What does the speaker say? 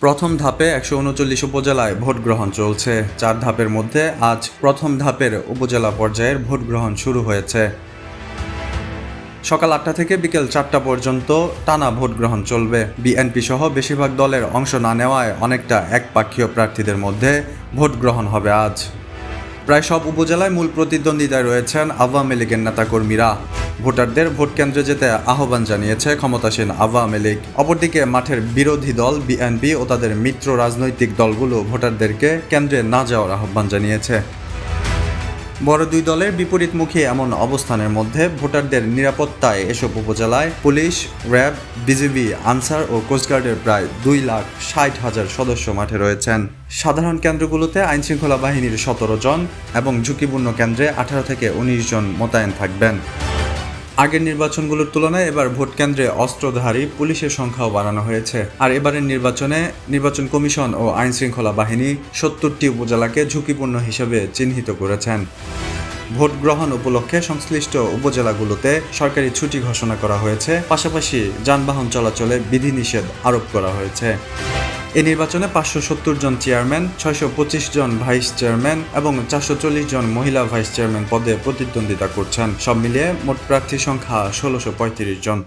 প্রথম ধাপে 139 উপজেলায় ভোট গ্রহণ চলছে। 4 ধাপের মধ্যে আজ প্রথম ধাপের উপজেলা পর্যায়ের ভোট গ্রহণ শুরু হয়েছে। সকাল 8টা থেকে বিকেল 4টা পর্যন্ত টানা ভোট গ্রহণ চলবে। বিএনপি সহ বেশিরভাগ দলের অংশ না নেওয়ায় অনেকটা একপাক্ষীয় প্রার্থীদের মধ্যে ভোট গ্রহণ হবে আজ। প্রায় সব উপজেলায় মূল প্রতিদ্বন্দ্বিতায় রয়েছেন আওয়ামী লীগের নেতাকর্মীরা। ভোটারদের ভোট কেন্দ্রে যেতে আহ্বান জানিয়েছে ক্ষমতাসীন আওয়ামী লীগ। অপরদিকে মাঠের বিরোধী দল বিএনপি ও তাদের মিত্র রাজনৈতিক দলগুলো ভোটারদেরকে কেন্দ্রে না যাওয়ার আহ্বান জানিয়েছে। বড় দুই দলের বিপরীতমুখী এমন অবস্থানের মধ্যে ভোটারদের নিরাপত্তায় এসব উপজেলায় পুলিশ, র্যাব, বিজিবি, আনসার ও কোস্টগার্ডের প্রায় 2,60,000 সদস্য মাঠে রয়েছেন। সাধারণ কেন্দ্রগুলোতে আইনশৃঙ্খলা বাহিনীর 17 জন এবং ঝুঁকিপূর্ণ কেন্দ্রে 18 থেকে 19 জন মোতায়েন থাকবেন। আগের নির্বাচনগুলোর তুলনায় এবার ভোট কেন্দ্রে অস্ত্রধারী পুলিশের সংখ্যাও বাড়ানো হয়েছে। আর এবারের নির্বাচনে নির্বাচন কমিশন ও আইনশৃঙ্খলা বাহিনী 70টি উপজেলাকে ঝুঁকিপূর্ণ হিসেবে চিহ্নিত করেছেন। ভোট গ্রহণ উপলক্ষে সংশ্লিষ্ট উপজেলাগুলোতে সরকারি ছুটি ঘোষণা করা হয়েছে, পাশাপাশি যানবাহন চলাচলে বিধিনিষেধ আরোপ করা হয়েছে। এই নির্বাচনে 570 জন চেয়ারম্যান, 625 জন ভাইস চেয়ারম্যান এবং 440 জন মহিলা ভাইস চেয়ারম্যান পদে প্রতিদ্বন্দ্বিতা করছেন। সব মিলিয়ে মোট প্রার্থীর সংখ্যা 1635 জন।